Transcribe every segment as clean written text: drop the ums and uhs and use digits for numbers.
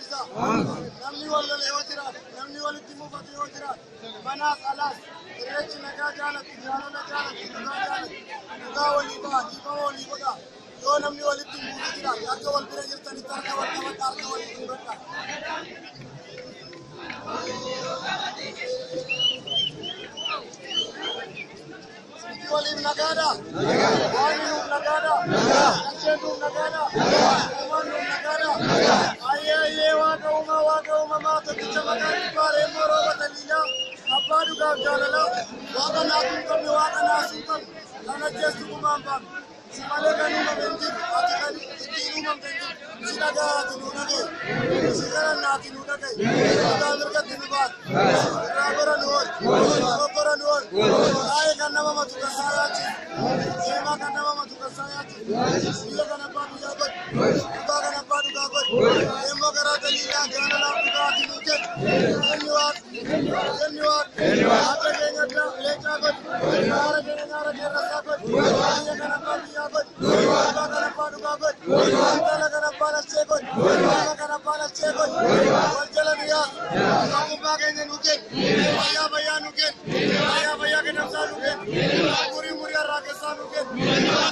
namni wallolee yoo jiraatu, namni walitti mufate yoo jiraatu, manaaf alaas, irreechi nagaa jaalatu, jaalala jaalatu, dhugaa walii ba'a, dhiiba walii godha. Yoo namni walitti muufate jiraatu, akka wal bira jirtanitti harka wal qabadhaa, harka walitti mudadhaa. Waliin nagaadha. Waan nuuf nagaadha. Acheen nuuf nagaadha. Uumaan nuuf nagaadha. Ayyee waaqa uumamaa tokkicha maqaan dhibbaalee immoo rooba taliilaa. Abbaa dhugaaf jaalala. Waaqa naasuu qabne waaqa naasuu qabne. Kan ajjeestu gumaan baafne. Si malee kan uumame hin jiru. Ati kan ittiin uumamte hin jiru. Si dhagaati nu dhagaye. Si kadhannaati nu dhagaye. Dhugaa mirgatti nu baate. Irraa gora nu oolche. Gora nu oolche. Taa'ee kan nama matu kan saayaati. Deemaa kan nama matu kan saayaati. Biyya kan abbaa biyyaa godhe. Dhugaa kan abbaa dhugaa godhe. Deemoo garaa daliilaa jaalalaaf dhugaati nu jedhe. Inni waaq. Akka keenya leencaa godhe. Nyaara keenya nyaara keerrasaa godhe. Biyya kan abbaa biyyaa godhe. Dhugaa kan abbaa dhugaa godhe. Intala kan abbaa lachee godhe. Nama kan abbaa lachee godhe. Wal jala nu yaasa. Tokkummaa keenya nu kenna. Fayyaa nu kenna. Fayyaa kennamsaa nu kenna. Murii harraa keessaa nu kenna.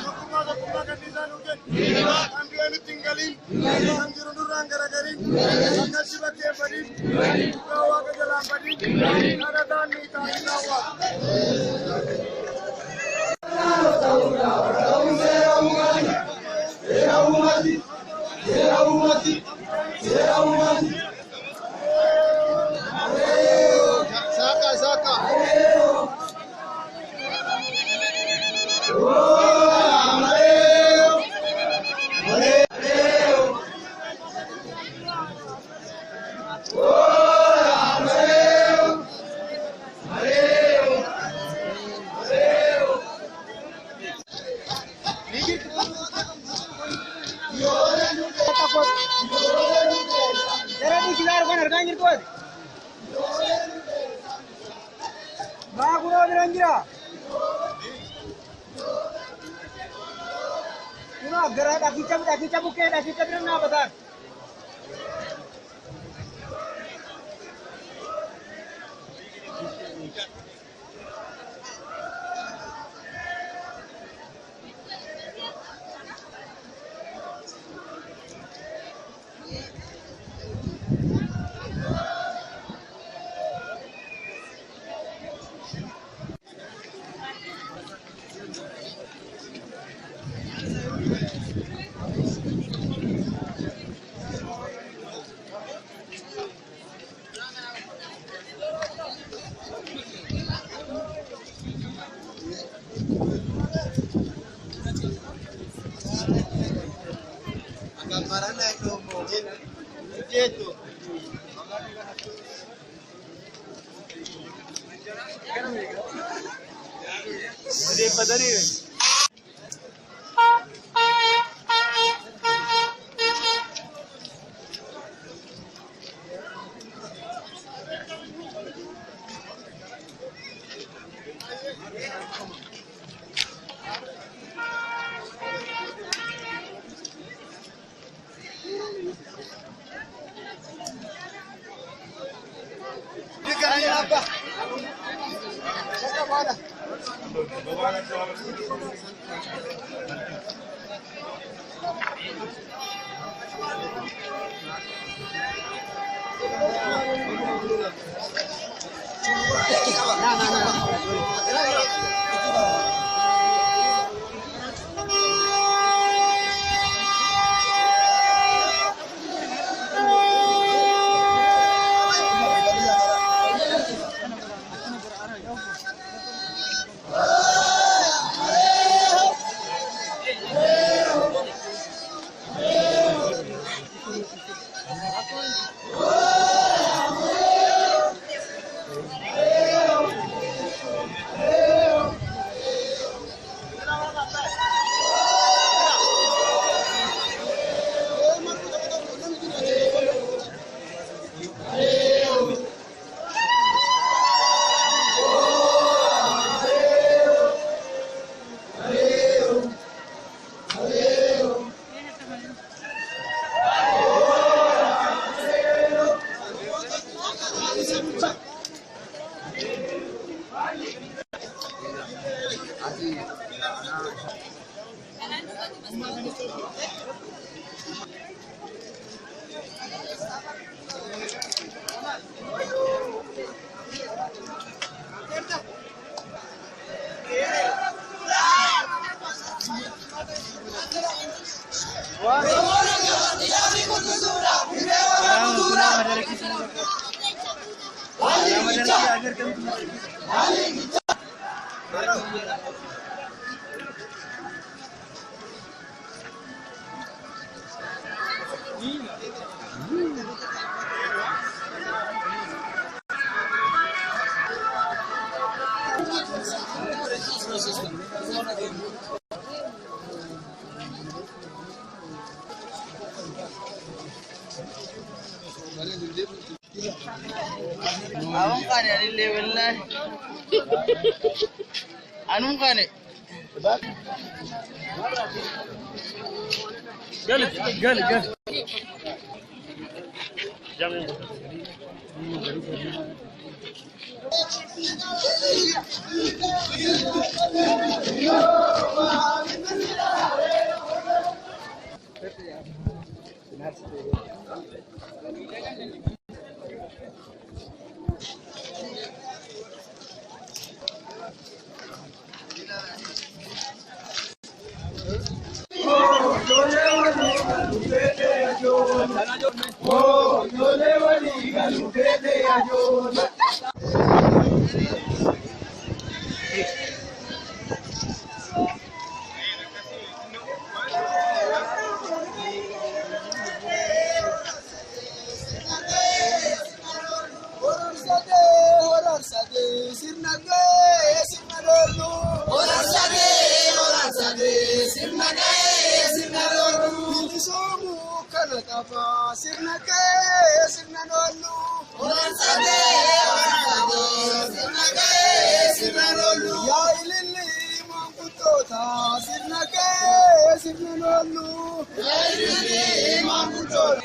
Tokkummaa kanniisaa nu kenna. Kan du'e nutti hin galiin. Kan jiru nurraan garagariin. Kan galchi bakkee hin badiin. Dhugaa waaqa jalaan badiin. Kadhataan nuyi taa'in naawwaa. Saka. Kita bukan kita berenang besar. Awang kan ya di level na. Anong kan eh? Gal. Harsadee, sirna ga'e, sirna lollu. Harsadee, sirna ga'e, sirna lollu. Bilisoomu kana qaba, sirna ga'e, sirna lollu. Harsadee, sirna ga'e, sirna lollu. Yaa ililli maanguddoota, sirna ga'e, sirna lollu. Yaa ililli maanguddoota.